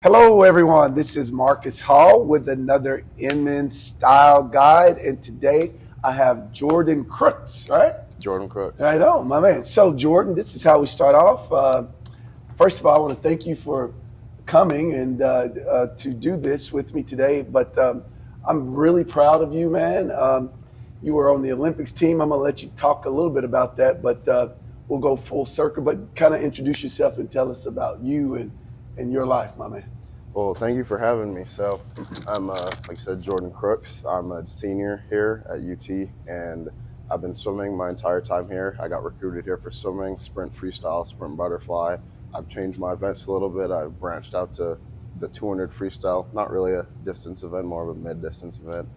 Hello, everyone. This is Marcus Hall with another Inman Style Guide, and today I have Jordan Crooks. Right? Jordan Crooks. Right on, my man. So, Jordan, this is how we start off. First of all, I want to thank you for coming and to do this with me today. But I'm really proud of you, man. You were on the Olympics team. I'm gonna let you talk a little bit about that, but we'll go full circle. But kind of introduce yourself and tell us about you and your life, my man. Well, thank you for having me. So, I'm, like I said, Jordan Crooks. I'm a senior here at UT, and I've been swimming my entire time here. I got recruited here for swimming, sprint freestyle, sprint butterfly. I've changed my events a little bit. I've branched out to the 200 freestyle, not really a distance event, more of a mid-distance event.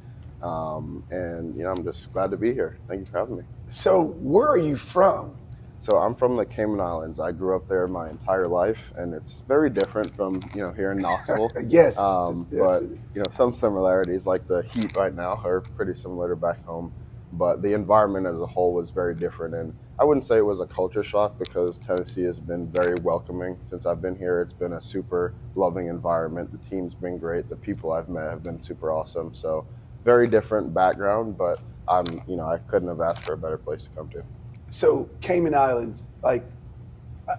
And I'm just glad to be here. Thank you for having me. So, where are you from? So I'm from the Cayman Islands. I grew up there my entire life, and it's very different from here in Knoxville. Yes, But some similarities, like the heat right now, are pretty similar to back home. But the environment as a whole was very different, and I wouldn't say it was a culture shock because Tennessee has been very welcoming since I've been here. It's been a super loving environment. The team's been great. The people I've met have been super awesome. So very different background, but I couldn't have asked for a better place to come to. So, Cayman Islands, like,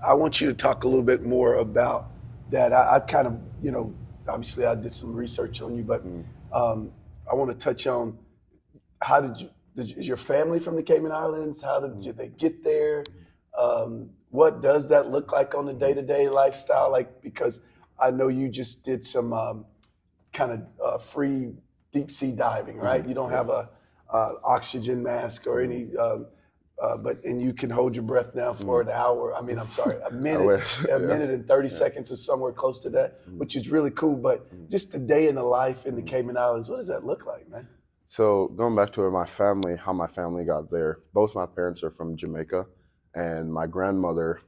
I want you to talk a little bit more about that. I kind of, obviously I did some research on you, but I want to touch on how is your family from the Cayman Islands? How did they get there? What does that look like on the day-to-day lifestyle? Like, because I know you just did some kind of free deep sea diving, right? You don't have a oxygen mask or any and you can hold your breath now for an hour. I mean, I'm sorry, a minute, a minute and 30 seconds or somewhere close to that, which is really cool. But just a day in the life in the Cayman Islands, what does that look like, man? So going back to how my family got there, both my parents are from Jamaica, and my grandmother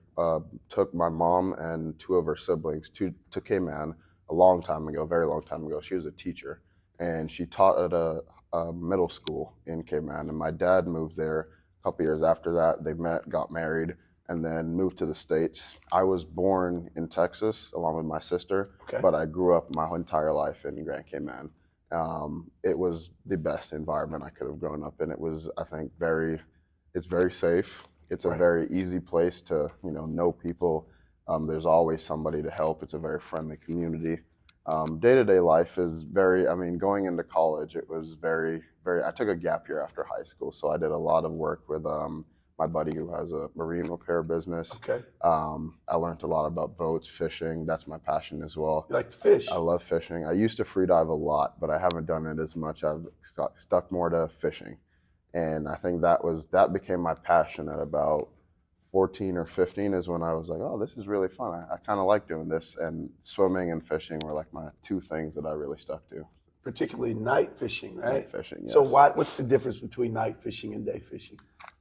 took my mom and two of her siblings to Cayman a long time ago, very long time ago. She was a teacher, and she taught at a middle school in Cayman, and my dad moved there couple years after that. They met, got married, and then moved to the States. I was born in Texas along with my sister, but I grew up my whole entire life in Grand Cayman. It was the best environment I could have grown up in. It was, I think, it's very safe. It's a very easy place to, know people. There's always somebody to help. It's a very friendly community. Day-to-day life is going into college, it was I took a gap year after high school, so I did a lot of work with my buddy who has a marine repair business. I learned a lot about boats, fishing. That's my passion as well. You like to fish? I love fishing. I used to free dive a lot, but I haven't done it as much. I've stuck more to fishing. And I think that became my passion at about 14 or 15 is when I was like, oh, this is really fun. I kind of like doing this. And swimming and fishing were like my two things that I really stuck to. Particularly night fishing, right? Night fishing, yes. So what's the difference between night fishing and day fishing?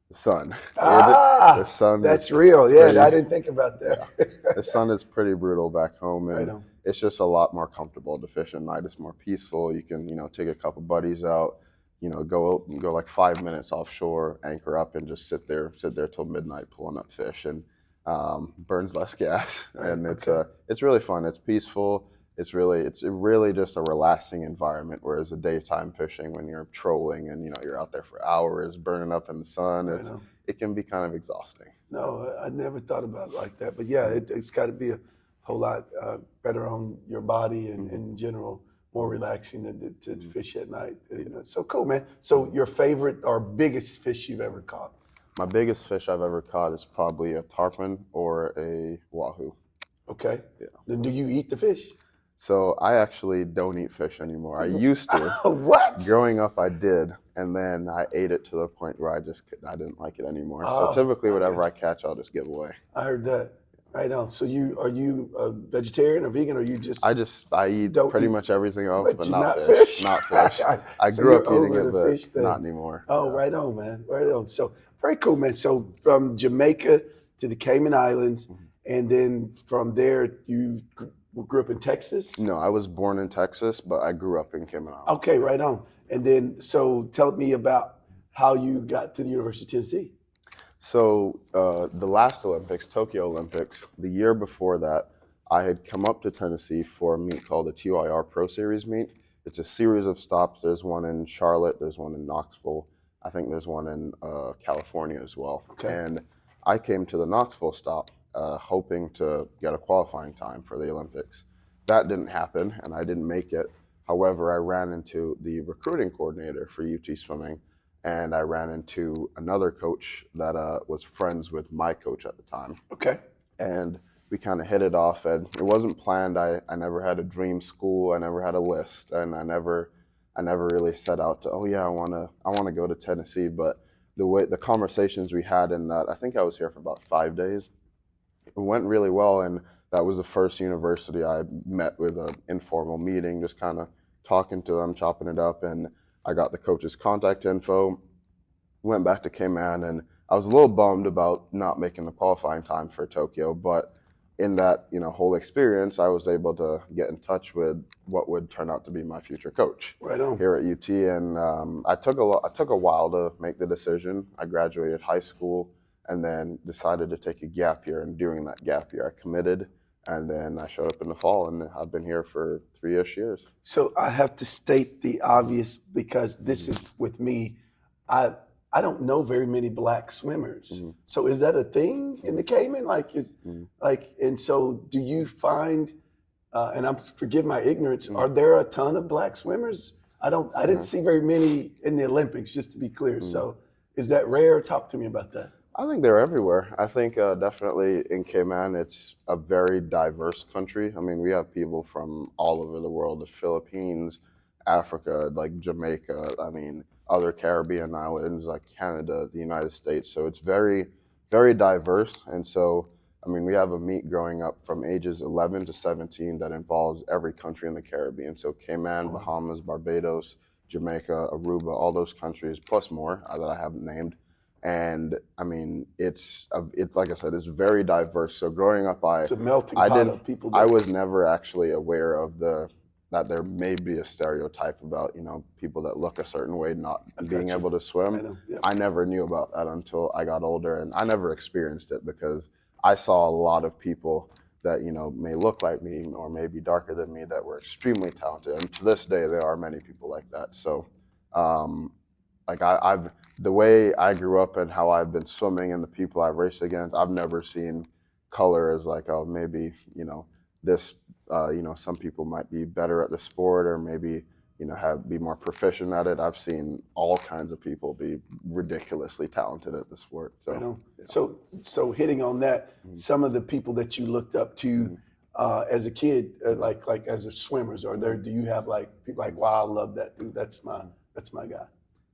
The sun. The sun. That's real. Yeah, I didn't think about that. Yeah. The sun is pretty brutal back home, and it's just a lot more comfortable to fish at night. It's more peaceful. You can, take a couple buddies out, go like 5 minutes offshore, anchor up, and just sit there till midnight pulling up fish, and burns less gas. And it's really fun. It's peaceful. It's really just a relaxing environment. Whereas a daytime fishing, when you're trolling and you're out there for hours, burning up in the sun, it can be kind of exhausting. No, I never thought about it like that. But yeah, it's got to be a whole lot better on your body and in general, more relaxing to fish at night. So cool, man. So your favorite or biggest fish you've ever caught? My biggest fish I've ever caught is probably a tarpon or a wahoo. Okay. Yeah. Then do you eat the fish? So I actually don't eat fish anymore. I used to. What? Growing up, I did, and then I ate it to the point where I didn't like it anymore. So typically, whatever I catch, I'll just give away. I heard that. Right on. So are you a vegetarian or vegan, or you just? I eat pretty much everything else, but not fish. Not fish. I grew up eating it, but not anymore. Oh, yeah. Right on, man. Right on. So very cool, man. So from Jamaica to the Cayman Islands, and then from there you grew up in Texas? No, I was born in Texas, but I grew up in Cayman Islands. Okay, right on. And then, so tell me about how you got to the University of Tennessee. So the last Olympics, Tokyo Olympics, the year before that, I had come up to Tennessee for a meet called the TYR Pro Series meet. It's a series of stops. There's one in Charlotte, there's one in Knoxville. I think there's one in California as well. Okay. And I came to the Knoxville stop hoping to get a qualifying time for the Olympics. That didn't happen, and I didn't make it. However, I ran into the recruiting coordinator for UT Swimming, and I ran into another coach that was friends with my coach at the time. Okay. And we kind of hit it off, and it wasn't planned. I never had a dream school. I never had a list, and I never really set out to, oh yeah, I wanna go to Tennessee. But the conversations we had in that, I think I was here for about 5 days. It went really well, and that was the first university I met with an informal meeting, just kind of talking to them, chopping it up, and I got the coach's contact info. Went back to Cayman, and I was a little bummed about not making the qualifying time for Tokyo, but in that whole experience, I was able to get in touch with what would turn out to be my future coach Right on. here at UT, and I took a while to make the decision. I graduated high school and then decided to take a gap year, and during that gap year, I committed, and then I showed up in the fall, and I've been here for 3-ish years. So I have to state the obvious because this is with me. I don't know very many black swimmers. Mm-hmm. So is that a thing in the Cayman? And so do you find? And forgive my ignorance. Are there a ton of black swimmers? I didn't see very many in the Olympics, just to be clear. So is that rare? Talk to me about that. I think they're everywhere. I think definitely in Cayman, it's a very diverse country. I mean, we have people from all over the world, the Philippines, Africa, like Jamaica, I mean, other Caribbean islands like Canada, the United States. So it's very, very diverse. And so, I mean, we have a meet growing up from ages 11 to 17 that involves every country in the Caribbean. So Cayman, Bahamas, Barbados, Jamaica, Aruba, all those countries, plus more that I haven't named. And I mean, it's like I said, it's very diverse. So growing up, It's a melting pot of people. I was never actually aware of that there may be a stereotype about people that look a certain way not being able to swim. I never knew about that until I got older, and I never experienced it because I saw a lot of people that may look like me or may be darker than me that were extremely talented, and to this day there are many people like that. So I've the way I grew up and how I've been swimming and the people I've raced against, I've never seen color as like, oh, maybe this some people might be better at the sport or maybe be more proficient at it. I've seen all kinds of people be ridiculously talented at the sport. So hitting on that, some of the people that you looked up to as a kid, like as a swimmers, do you have people like, wow, I love that dude, that's my guy?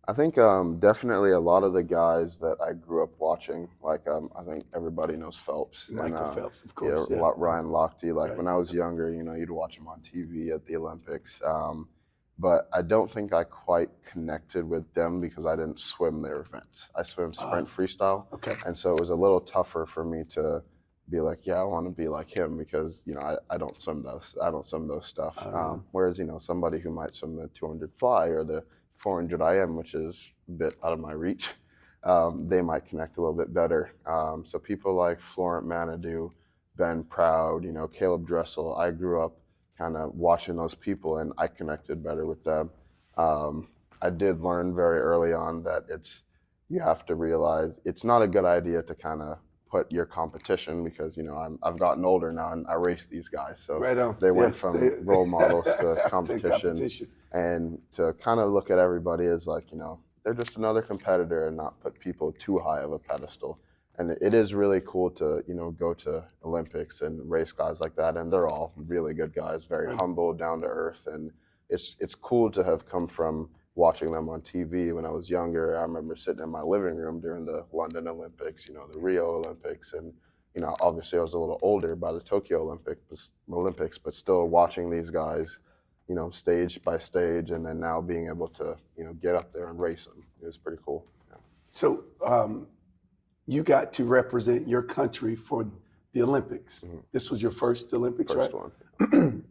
I think definitely a lot of the guys that I grew up watching, like I think everybody knows Phelps. Michael Phelps, of course. Yeah, Ryan Lochte. When I was younger, you'd watch him on TV at the Olympics. But I don't think I quite connected with them because I didn't swim their events. I swim sprint freestyle. Okay. And so it was a little tougher for me to be like, yeah, I want to be like him because I don't swim those stuff. Whereas somebody who might swim the 200 fly or the 400 IM, which is a bit out of my reach, they might connect a little bit better. So people like Florent Manadou, Ben Proud, Caleb Dressel, I grew up kind of watching those people and I connected better with them. I did learn very early on that you have to realize it's not a good idea to kind of put your competition because I've gotten older now and I race these guys, so they went from role models to competition. And to kind of look at everybody as like they're just another competitor and not put people too high of a pedestal. And it is really cool to go to Olympics and race guys like that, and they're all really good guys, very humble, down to earth, and it's cool to have come from watching them on TV when I was younger. I remember sitting in my living room during the London Olympics, the Rio Olympics, and obviously I was a little older by the Tokyo Olympics, but still watching these guys, stage by stage, and then now being able to get up there and race them. It was pretty cool. Yeah. So you got to represent your country for the Olympics. Mm-hmm. This was your first Olympics, first right? one.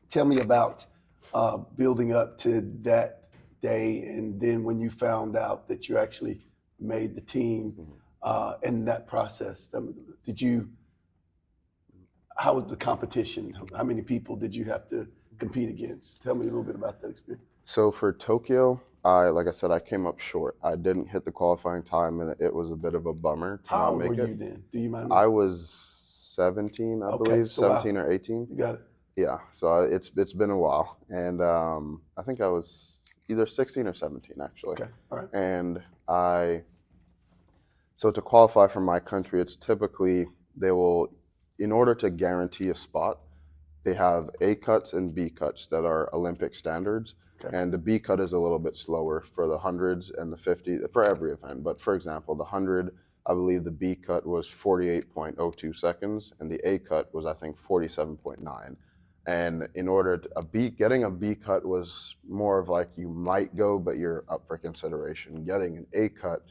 Tell me about building up to that day, and then when you found out that you actually made the team, and that process. How was the competition? How many people did you have to compete against? Tell me a little bit about that experience. So for Tokyo, like I said, I came up short. I didn't hit the qualifying time, and it was a bit of a bummer to How not old were make it. you then? Do you mind me? I was 17, I Okay, believe, so wow, 17 or 18. you got it. Yeah, so it's been a while, and I think I was either 16 or 17 actually. Okay, all right. And so to qualify for my country, it's typically they will, in order to guarantee a spot, they have A cuts and B cuts that are Olympic standards. Okay. And the B cut is a little bit slower for the hundreds and the 50 for every event. But for example, the 100, I believe the B cut was 48.02 seconds, and the A cut was, I think, 47.9. And in order to getting a B cut was more of like you might go, but you're up for consideration. Getting an A cut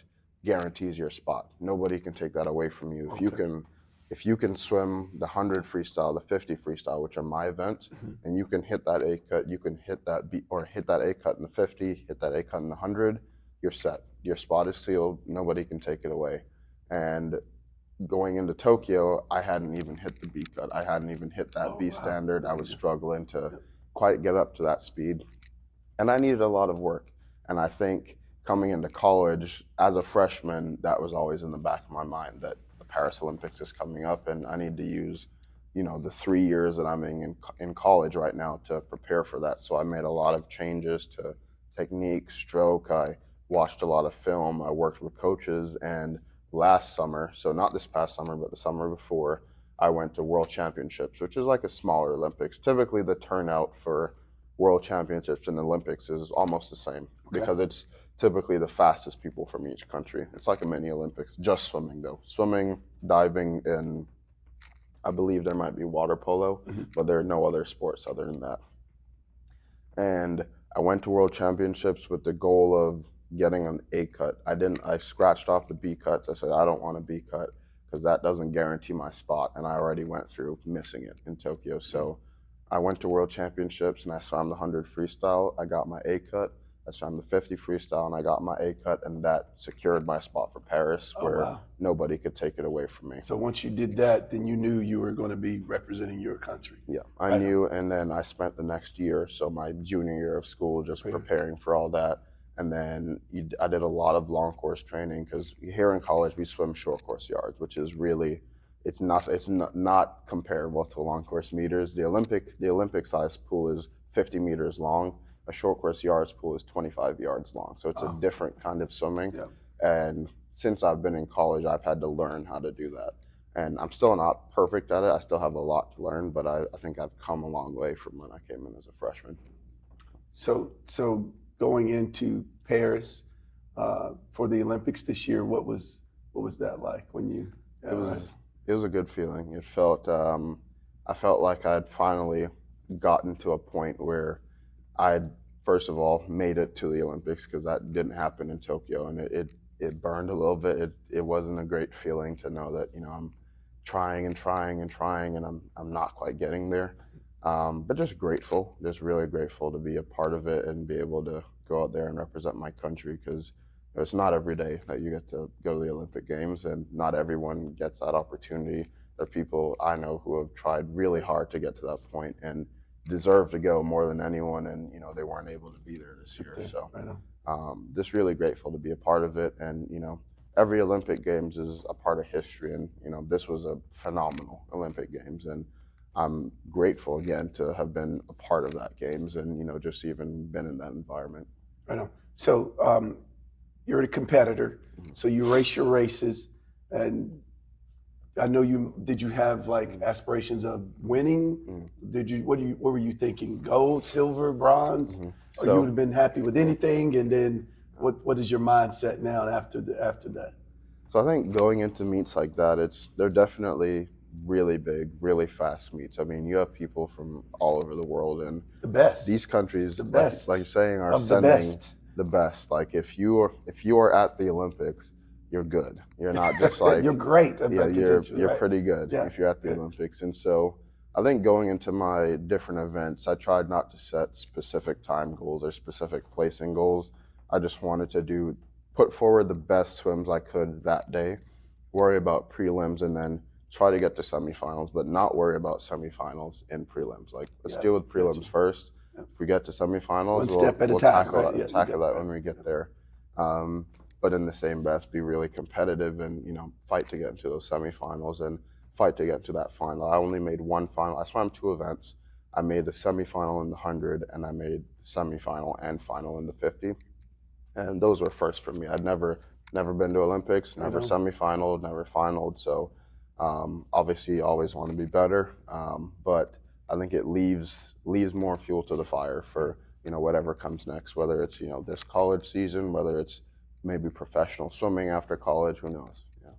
guarantees your spot. Nobody can take that away from you. If you can swim the 100 freestyle, the 50 freestyle, which are my events, and you can hit that A cut, you can hit that B or hit that A cut in the 50, hit that A cut in the 100, you're set. Your spot is sealed. Nobody can take it away. And going into Tokyo, I hadn't even hit the B cut. I hadn't even hit that B standard. I was struggling to quite get up to that speed. And I needed a lot of work. And I think coming into college as a freshman, that was always in the back of my mind that the Paris Olympics is coming up and I need to use, the 3 years that I'm in college right now to prepare for that. So I made a lot of changes to technique, stroke. I watched a lot of film. I worked with coaches, and last summer, so not this past summer, but the summer before, I went to World Championships, which is like a smaller Olympics. Typically the turnout for World Championships and Olympics is almost the same because it's typically the fastest people from each country. It's like a mini Olympics, just swimming though. Swimming, diving, and I believe there might be water polo, but there are no other sports other than that. And I went to World Championships with the goal of getting an A cut. I scratched off the B cuts. I said, I don't want a B cut because that doesn't guarantee my spot. And I already went through missing it in Tokyo. So I went to World Championships and I swam the 100 freestyle. I got my A cut. I swam the 50 freestyle and I got my A cut, and that secured my spot for Paris where nobody could take it away from me. So once you did that, then you knew you were going to be representing your country. Yeah, I knew, and then I spent the next year, so my junior year of school, just preparing for all that. And then I did a lot of long course training because here in college we swim short course yards, which is really, it's not comparable to long course meters. The Olympic size pool is 50 meters long. A short course yards pool is 25 yards long. So it's a different kind of swimming. Yeah. And since I've been in college, I've had to learn how to do that. And I'm still not perfect at it. I still have a lot to learn, but I think I've come a long way from when I came in as a freshman. So going into Paris for the Olympics this year, what was that like when you? It was a good feeling. It felt I felt like I'd finally gotten to a point where I'd first of all made it to the Olympics, because that didn't happen in Tokyo, and it burned a little bit. It wasn't a great feeling to know that I'm trying and trying and trying, and I'm not quite getting there. But just grateful, just really grateful to be a part of it and be able to go out there and represent my country, because it's not every day that you get to go to the Olympic Games, and not everyone gets that opportunity. There are people I know who have tried really hard to get to that point and deserve to go more than anyone, and they weren't able to be there this year. So just really grateful to be a part of it. And every Olympic Games is a part of history, and this was a phenomenal Olympic Games, and I'm grateful again to have been a part of that Games, and just even been in that environment. Right on. So you're a competitor, so you race your races, and I know did you have like aspirations of winning? What were you thinking? Gold, silver, bronze? Or you would have been happy with anything? And then what is your mindset now after that? So I think going into meets like that, they're definitely really big, really fast meets. I mean, you have people from all over the world, and the best. These countries, the best. like you're saying, are sending the best. Like if you are at the Olympics, you're good. You're not just like you're great. You're pretty good if you're at the Olympics. And so I think going into my different events, I tried not to set specific time goals or specific placing goals. I just wanted to put forward the best swims I could that day, worry about prelims, and then try to get to semifinals, but not worry about semifinals in prelims. Like, let's deal with prelims first. If we get to semifinals, One step at a we'll time, tackle right? that, when we get there. But in the same breath, be really competitive and, fight to get into those semifinals and fight to get to that final. I only made one final. I swam 2 events. I made the semifinal in the 100, and I made the semifinal and final in the 50. And those were first for me. I'd never been to Olympics, never semifinaled, never finaled. So obviously you always want to be better. But I think it leaves more fuel to the fire for, whatever comes next, whether it's, this college season, whether it's maybe professional swimming after college, who knows? Yeah.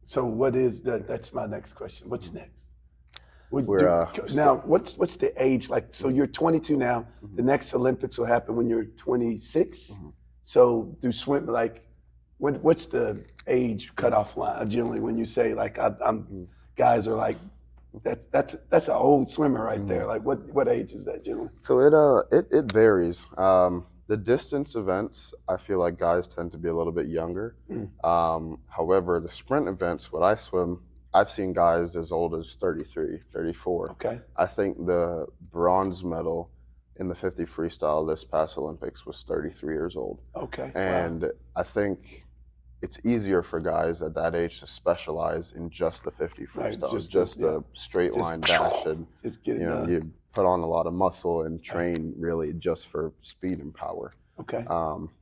So what is that's my next question. What's next? We're Now, what's the age like? So you're 22 now. The next Olympics will happen when you're 26. So do swim like, what's the age cutoff line generally when you say like I'm guys are like that's an old swimmer right there. Like what age is that generally? So it varies. The distance events, I feel like guys tend to be a little bit younger. However, the sprint events, what I swim, I've seen guys as old as 33, 34. Okay. I think the bronze medal in the 50 freestyle this past Olympics was 33 years old. Okay. And I think it's easier for guys at that age to specialize in just the 50 freestyle, Right, just a straight line dash, and just get it done. You put on a lot of muscle and train really just for speed and power. Okay.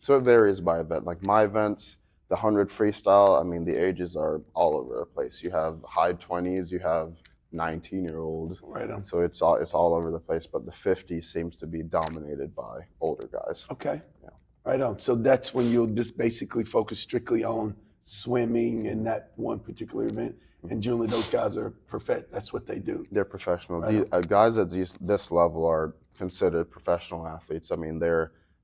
So it varies by event. Like my events, the 100 freestyle, I mean, the ages are all over the place. You have high 20s, you have 19-year-olds. Right on. So it's all over the place, but the 50 seems to be dominated by older guys. Okay. Yeah. Right on. So that's when you'll just basically focus strictly on swimming in that one particular event. And generally those guys are perfect. That's what they do. They're professional. Right Guys at this level are considered professional athletes. I mean,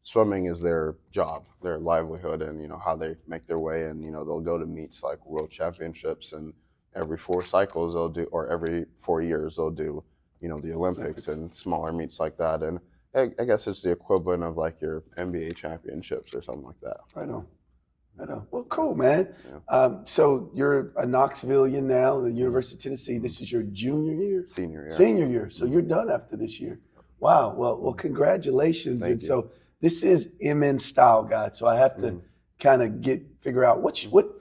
swimming is their job, their livelihood, and how they make their way. And they'll go to meets like World Championships, and every 4 cycles they'll do, or every 4 years they'll do, the Olympics and smaller meets like that. And I guess it's the equivalent of like your NBA championships or something like that. Right on. Well, cool, man. Yeah. So you're a Knoxvilleian now, the University of Tennessee. This is your junior year? Senior year. Senior year. So you're done after this year. Wow. Well, congratulations. Thank you. So this is MN Style Guide. So I have to kind of figure out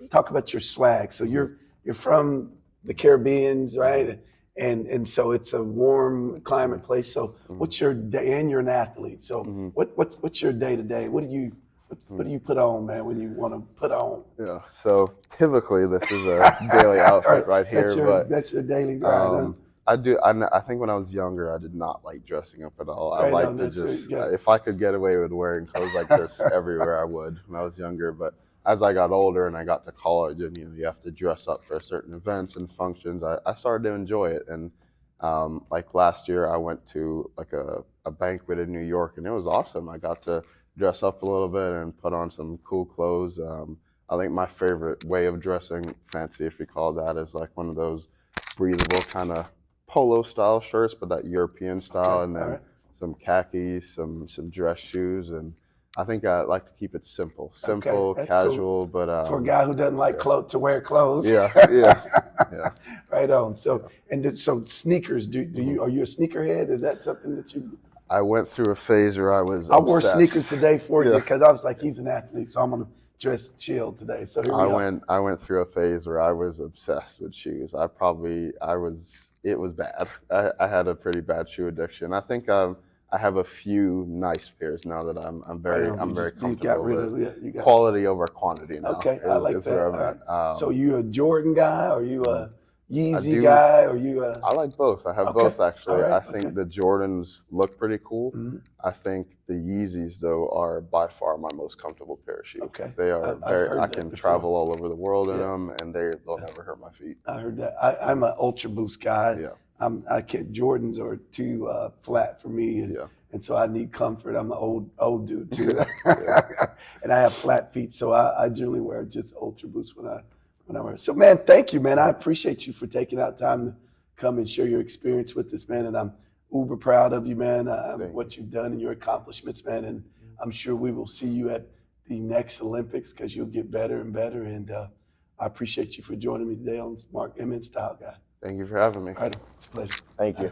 talk about your swag. So you're from the Caribbeans, right? And so it's a warm climate place. So what's your day? And you're an athlete. So what's your day to day? What do you put on, man, when you want to put on? Yeah. So typically this is a daily outfit right here, that's your daily grind. I think when I was younger, I did not like dressing up at all. I like to just, if I could get away with wearing clothes like this everywhere, I would when I was younger. But as I got older and I got to college, and you have to dress up for certain events and functions, I started to enjoy it. And like last year, I went to like a banquet in New York, and it was awesome. I got to dress up a little bit and put on some cool clothes. I think my favorite way of dressing, fancy if you call that, is like one of those breathable kind of polo style shirts, but that European style, and then some khakis, some dress shoes, and I think I like to keep it simple, casual, cool. But for a guy who doesn't like to wear clothes. Yeah. Right on. So sneakers. Are you a sneakerhead? Is that something that you? I went through a phase where I was. I wore sneakers today for you because I was like, he's an athlete, so I'm gonna dress chill today. So here we go. I went through a phase where I was obsessed with shoes. It was bad. I had a pretty bad shoe addiction. I think I have a few nice pairs now that I'm very comfortable. You got rid of it. You got quality over quantity now. Okay, I like that. Where I'm at. So you a Jordan guy? Or you a Yeezy guy? Or you a? I like both. I have both actually. I think the Jordans look pretty cool. I think the Yeezys though are by far my most comfortable pair of shoes. Okay. They are I can travel all over the world in them, and they'll never hurt my feet. I heard that. I'm an Ultra Boost guy. Yeah. I can't. Jordans are too flat for me, and so I need comfort. I'm an old dude too, and I have flat feet, so I generally wear just Ultra Boost when I wear. So man, thank you, man. I appreciate you for taking out time to come and share your experience with us, man. And I'm uber proud of you, man. What you've done and your accomplishments, man. And I'm sure we will see you at the next Olympics because you'll get better and better. And I appreciate you for joining me today on Smart MN Style Guy. Thank you for having me. All right, it's a pleasure. Thank you.